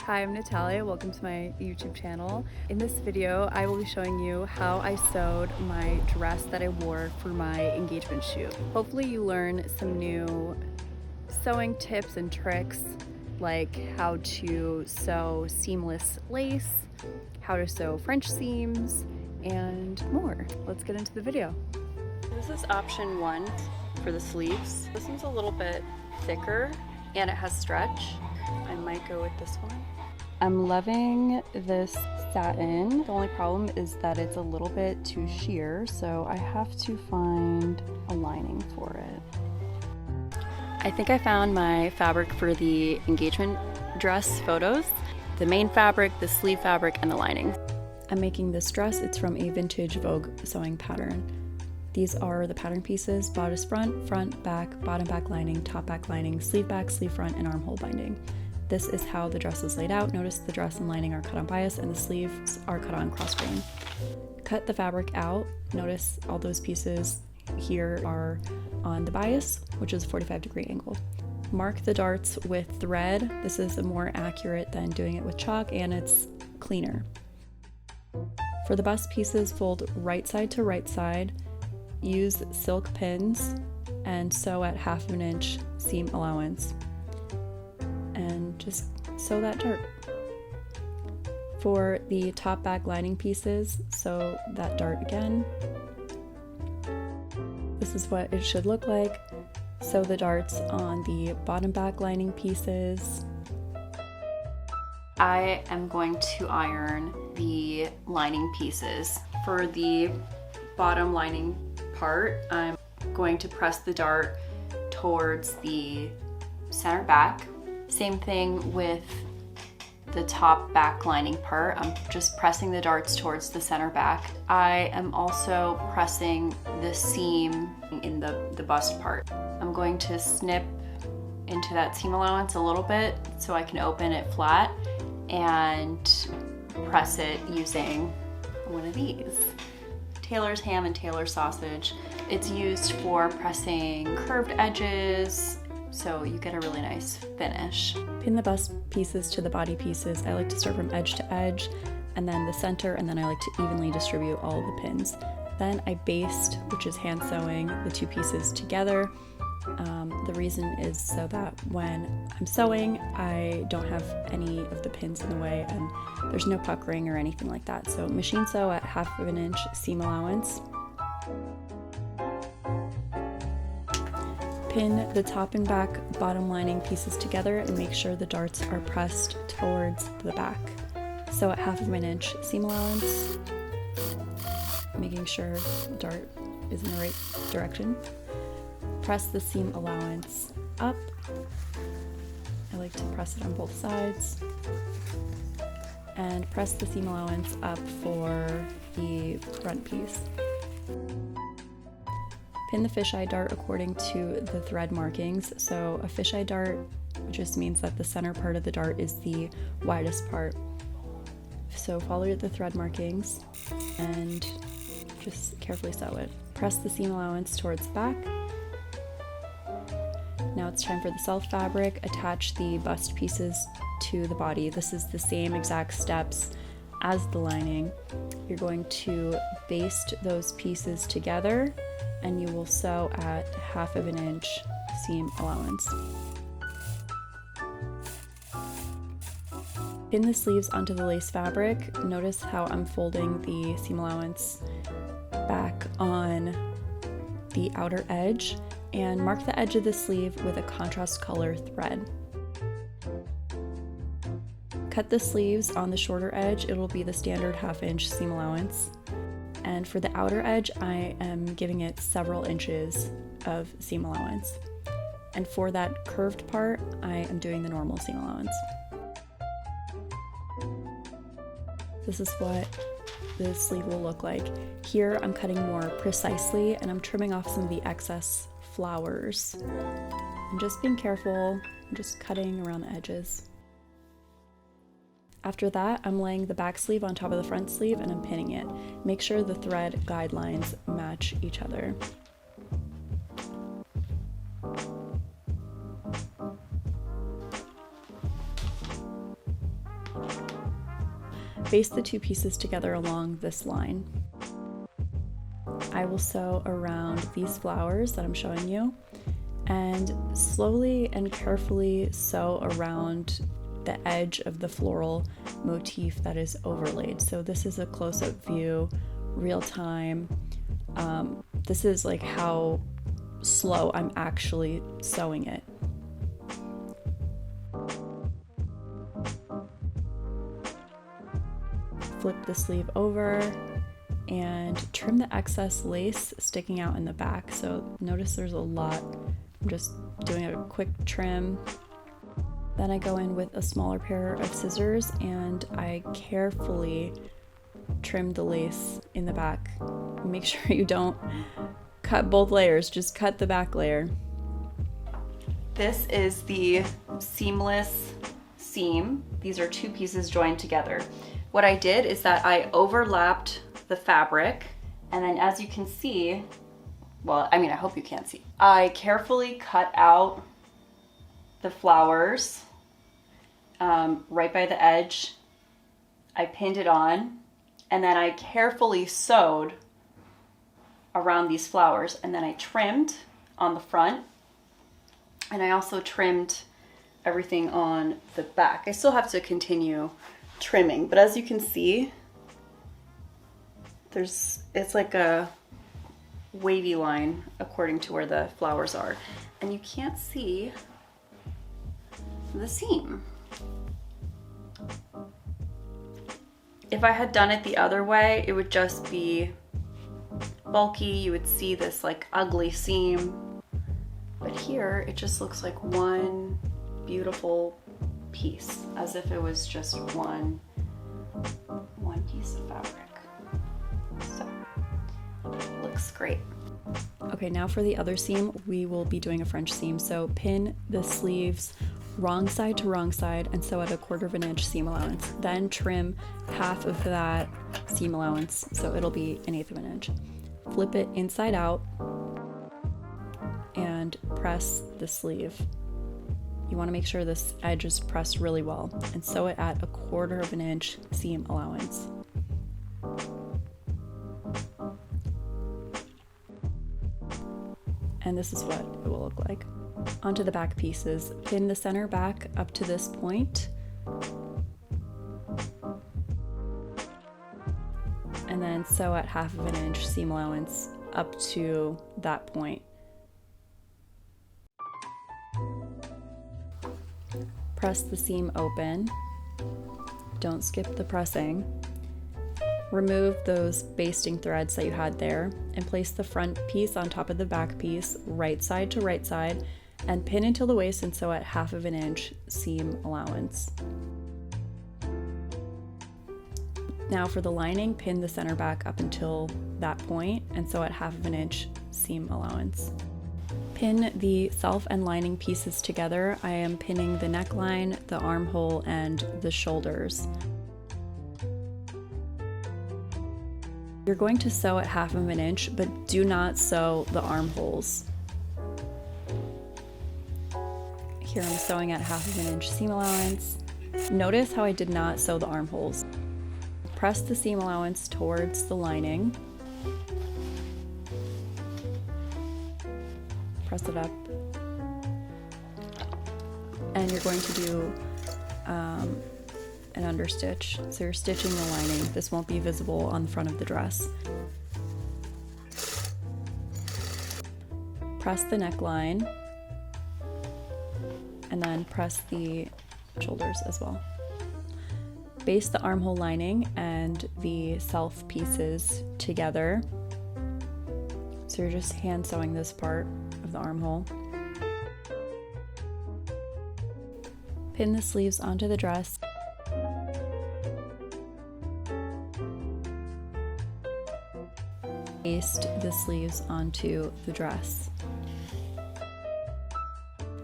Hi, I'm Natalia. Welcome to my YouTube channel. In this video, I will be showing you how I sewed my dress that I wore for my engagement shoot. Hopefully you learn some new sewing tips and tricks, like how to sew seamless lace, how to sew French seams, and more. Let's get into the video. This is option 1 for the sleeves. This one's a little bit thicker and it has stretch. I might go with this one. I'm loving this satin. The only problem is that it's a little bit too sheer, so I have to find a lining for it. I think I found my fabric for the engagement dress photos. The main fabric, the sleeve fabric, and the lining. I'm making this dress. It's from a vintage Vogue sewing pattern. These are the pattern pieces: bodice front, front, back, bottom back lining, top back lining, sleeve back, sleeve front, and armhole binding. This is how the dress is laid out. Notice the dress and lining are cut on bias and the sleeves are cut on cross grain. Cut the fabric out. Notice all those pieces here are on the bias, which is a 45-degree angle. Mark the darts with thread. This is more accurate than doing it with chalk, and it's cleaner. For the bust pieces, fold right side to right side. Use silk pins and sew at 1/2 inch seam allowance. And just sew that dart. For the top back lining pieces, sew that dart again. This is what it should look like. Sew the darts on the bottom back lining pieces. I am going to iron the lining pieces. For the bottom lining part, I'm going to press the dart towards the center back. Same thing with the top back lining part. I'm just pressing the darts towards the center back. I am also pressing the seam in the bust part. I'm going to snip into that seam allowance a little bit so I can open it flat and press it using one of these. Tailor's ham and Tailor sausage. It's used for pressing curved edges, so you get a really nice finish. Pin the bust pieces to the body pieces. I like to start from edge to edge and then the center, and then I like to evenly distribute all of the pins. Then I baste, which is hand sewing the two pieces together. The reason is so that when I'm sewing, I don't have any of the pins in the way and there's no puckering or anything like that. So machine sew at 1/2 inch seam allowance. Pin the top and back bottom lining pieces together and make sure the darts are pressed towards the back. Sew at 1/2 inch seam allowance, making sure the dart is in the right direction. Press the seam allowance up. I like to press it on both sides. And press the seam allowance up for the front piece. Pin the fisheye dart according to the thread markings. So a fisheye dart just means that the center part of the dart is the widest part. So follow the thread markings and just carefully sew it. Press the seam allowance towards the back. Now it's time for the self fabric. Attach the bust pieces to the body. This is the same exact steps as the lining. You're going to baste those pieces together and you will sew at 1/2 inch seam allowance. Pin the sleeves onto the lace fabric. Notice how I'm folding the seam allowance back on the outer edge, and mark the edge of the sleeve with a contrast color thread. Cut the sleeves on the shorter edge. It'll be the standard 1/2 inch seam allowance. And for the outer edge, I am giving it several inches of seam allowance. And for that curved part, I am doing the normal seam allowance. This is what the sleeve will look like. Here I'm cutting more precisely and I'm trimming off some of the excess flowers. I'm just being careful, I'm just cutting around the edges. After that, I'm laying the back sleeve on top of the front sleeve and I'm pinning it. Make sure the thread guidelines match each other. Baste the two pieces together along this line. I will sew around these flowers that I'm showing you, and slowly and carefully sew around the edge of the floral motif that is overlaid. So this is a close-up view, real time. This is like how slow I'm actually sewing it. Flip the sleeve over and trim the excess lace sticking out in the back. So notice there's a lot. I'm just doing a quick trim. Then I go in with a smaller pair of scissors and I carefully trim the lace in the back. Make sure you don't cut both layers, just cut the back layer. This is the seamless seam. These are two pieces joined together. What I did is that I overlapped the fabric, and then as you can see, well, I mean, I hope you can't see, I carefully cut out the flowers right by the edge. I pinned it on, and then I carefully sewed around these flowers, and then I trimmed on the front, and I also trimmed everything on the back. I still have to continue trimming, but as you can see, it's like a wavy line according to where the flowers are, and you can't see the seam. If I had done it the other way, it would just be bulky. You would see this like ugly seam, but here it just looks like one beautiful piece, as if it was just one piece of fabric. So it looks great. Okay, now for the other seam, we will be doing a French seam. So pin the sleeves wrong side to wrong side and sew at 1/4 inch seam allowance. Then trim half of that seam allowance, so it'll be 1/8 inch. Flip it inside out and press the sleeve. You want to make sure this edge is pressed really well, and sew it at 1/4 inch seam allowance. And this is what it will look like. Onto the back pieces, pin the center back up to this point, and then sew at 1/2 inch seam allowance up to that point. Press the seam open, don't skip the pressing. Remove those basting threads that you had there and place the front piece on top of the back piece, right side to right side, and pin until the waist and sew at 1/2 inch seam allowance. Now for the lining, pin the center back up until that point and sew at 1/2 inch seam allowance. Pin the self and lining pieces together. I am pinning the neckline, the armhole, and the shoulders. You're going to sew at 1/2 inch, but do not sew the armholes. Here I'm sewing at 1/2 inch seam allowance. Notice how I did not sew the armholes. Press the seam allowance towards the lining. Press it up. And you're going to do an understitch. So you're stitching the lining. This won't be visible on the front of the dress. Press the neckline, and then press the shoulders as well. Baste the armhole lining and the self pieces together. So you're just hand sewing this part of the armhole. Pin the sleeves onto the dress. Baste the sleeves onto the dress.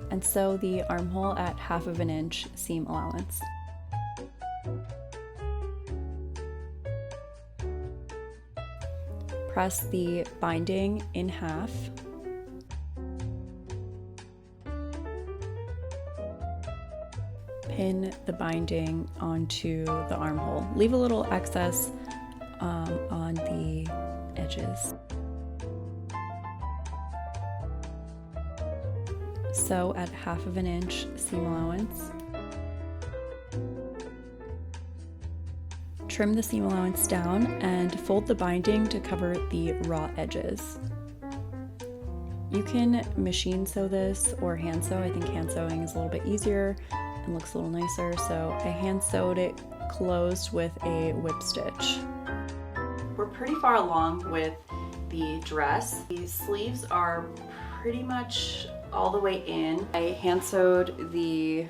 And sew the armhole at 1/2 inch seam allowance. Press the binding in half. pin the binding onto the armhole. Leave a little excess on the edges. Sew at 1/2 inch seam allowance. Trim the seam allowance down and fold the binding to cover the raw edges. You can machine sew this or hand sew. I think hand sewing is a little bit easier and looks a little nicer, so I hand sewed it closed with a whip stitch. We're pretty far along with the dress. The sleeves are pretty much all the way in. I hand sewed the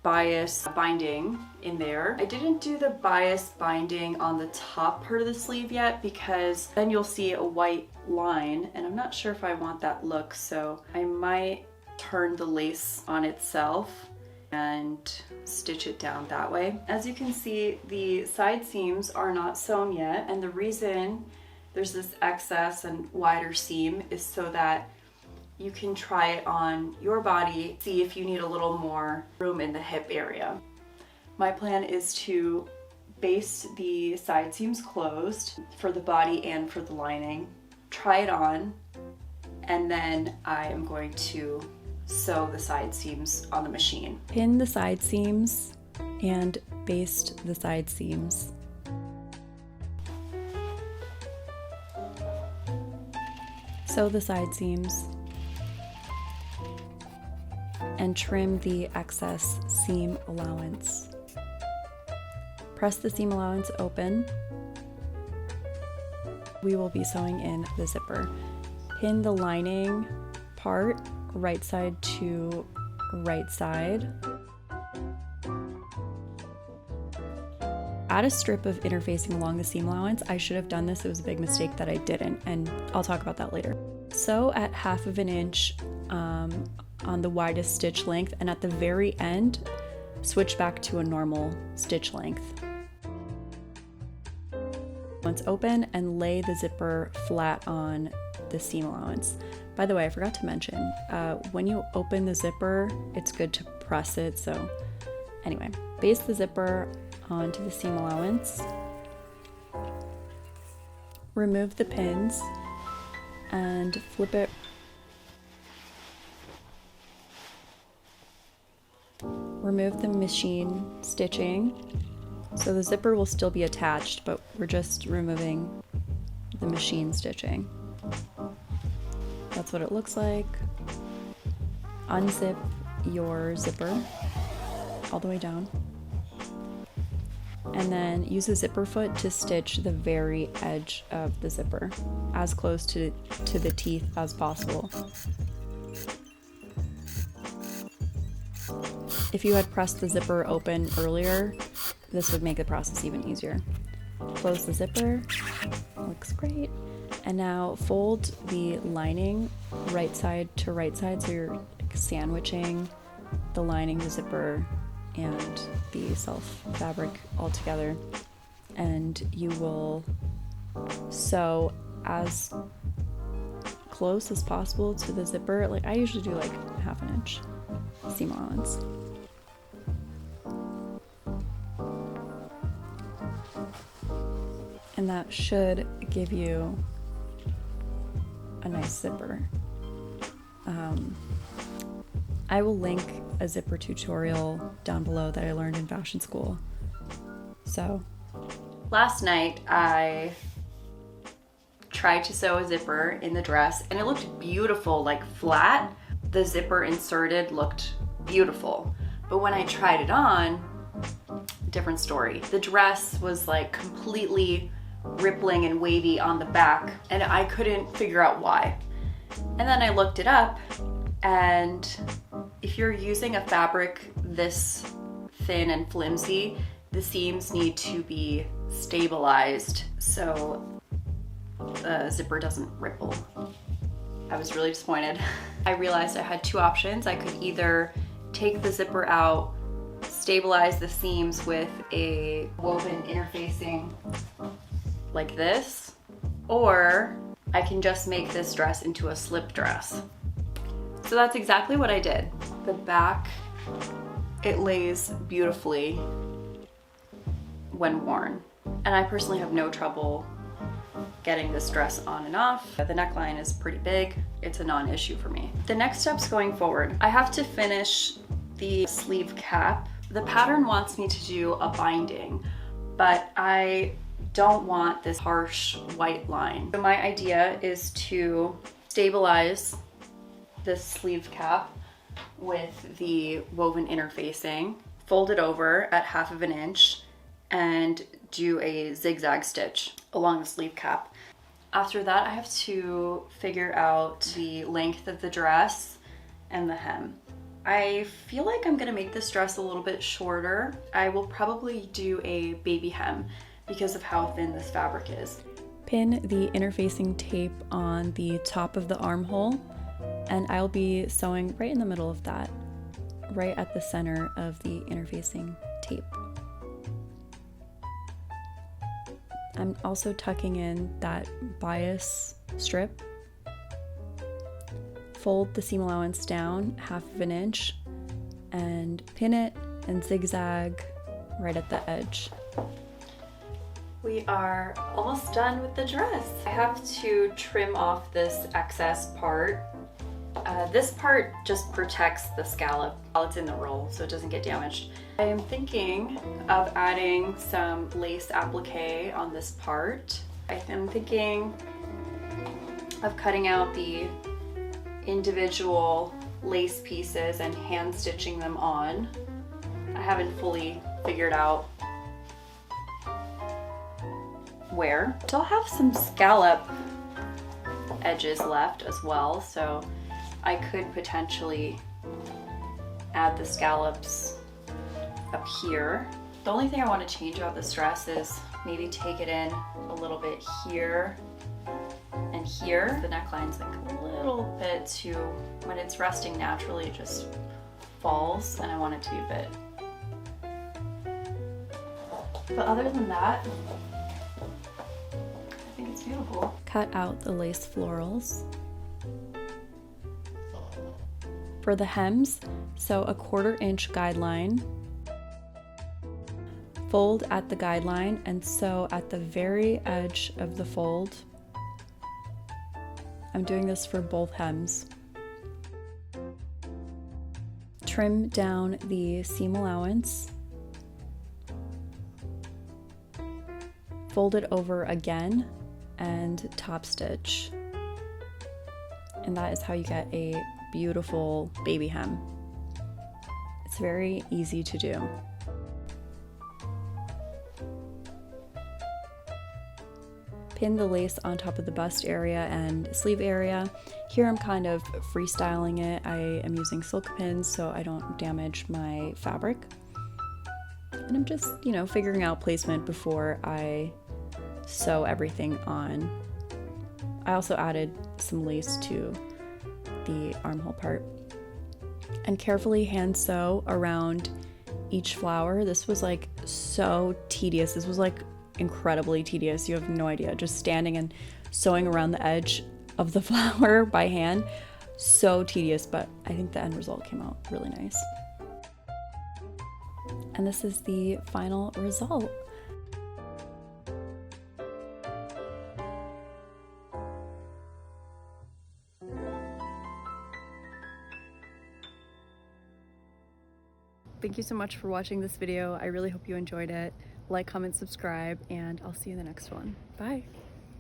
bias binding in there. I didn't do the bias binding on the top part of the sleeve yet because then you'll see a white line and I'm not sure if I want that look, so I might turn the lace on itself and stitch it down that way. As you can see, the side seams are not sewn yet, and the reason there's this excess and wider seam is so that you can try it on your body, see if you need a little more room in the hip area. My plan is to baste the side seams closed for the body and for the lining, try it on, and then I am going to sew the side seams on the machine. Pin the side seams and baste the side seams. Sew the side seams and trim the excess seam allowance. Press the seam allowance open. We will be sewing in the zipper. Pin the lining part right side to right side. Add a strip of interfacing along the seam allowance. I should have done this, it was a big mistake that I didn't, and I'll talk about that later. Sew at 1/2 inch on the widest stitch length, and at the very end, switch back to a normal stitch length. Once open, and lay the zipper flat on the seam allowance. By the way, I forgot to mention, when you open the zipper, it's good to press it, so anyway, baste the zipper onto the seam allowance. Remove the pins and flip it. Remove the machine stitching. So the zipper will still be attached, but we're just removing the machine stitching. That's what it looks like. Unzip your zipper all the way down. And then use a zipper foot to stitch the very edge of the zipper, as close to the teeth as possible. If you had pressed the zipper open earlier, this would make the process even easier. Close the zipper, looks great. And now fold the lining right side to right side, so you're sandwiching the lining, the zipper, and the self fabric all together. And you will sew as close as possible to the zipper. Like I usually do like 1/2 inch seam allowance. And that should give you a nice zipper. I will link a zipper tutorial down below that I learned in fashion school. So, last night I tried to sew a zipper in the dress and it looked beautiful, like flat. The zipper inserted looked beautiful. But when I tried it on, different story. The dress was like completely rippling and wavy on the back and I couldn't figure out why. And then I looked it up, and if you're using a fabric this thin and flimsy, the seams need to be stabilized so the zipper doesn't ripple. I was really disappointed. I realized I had two options. I could either take the zipper out, stabilize the seams with a woven interfacing like this, or I can just make this dress into a slip dress. So that's exactly what I did. The back it lays beautifully when worn. And I personally have no trouble getting this dress on and off. The neckline is pretty big. It's a non-issue for me. The next steps going forward, I have to finish the sleeve cap. The pattern wants me to do a binding, but I don't want this harsh white line. So my idea is to stabilize this sleeve cap with the woven interfacing, fold it over at 1/2 inch, and do a zigzag stitch along the sleeve cap. After that, I have to figure out the length of the dress and the hem. I feel like I'm gonna make this dress a little bit shorter. I will probably do a baby hem because of how thin this fabric is. Pin the interfacing tape on the top of the armhole, and I'll be sewing right in the middle of that, right at the center of the interfacing tape. I'm also tucking in that bias strip. Fold the seam allowance down 1/2 inch and pin it and zigzag right at the edge. We are almost done with the dress. I have to trim off this excess part. This part just protects the scallop while it's in the roll so it doesn't get damaged. I am thinking of adding some lace applique on this part. I am thinking of cutting out the individual lace pieces and hand stitching them on. I haven't fully figured out where. Still have some scallop edges left as well, so I could potentially add the scallops up here. The only thing I want to change about this dress is maybe take it in a little bit here and here. The neckline's like a little bit too, when it's resting naturally, it just falls, and I want it to be a bit. But other than that, I think it's beautiful. Cut out the lace florals. For the hems, sew a 1/4 inch guideline. Fold at the guideline and sew at the very edge of the fold. I'm doing this for both hems. Trim down the seam allowance. Fold it over again and top stitch. And that is how you get a beautiful baby hem. It's very easy to do. Pin the lace on top of the bust area and sleeve area. Here I'm kind of freestyling it. I am using silk pins so I don't damage my fabric. And I'm just, figuring out placement before I sew everything on. I also added some lace to the armhole part. And carefully hand sew around each flower. This was like so tedious. This was like incredibly tedious. You have no idea. Just standing and sewing around the edge of the flower by hand. So tedious, but I think the end result came out really nice. And this is the final result. Thank you so much for watching this video. I really hope you enjoyed it. Like, comment, subscribe, and I'll see you in the next one. Bye.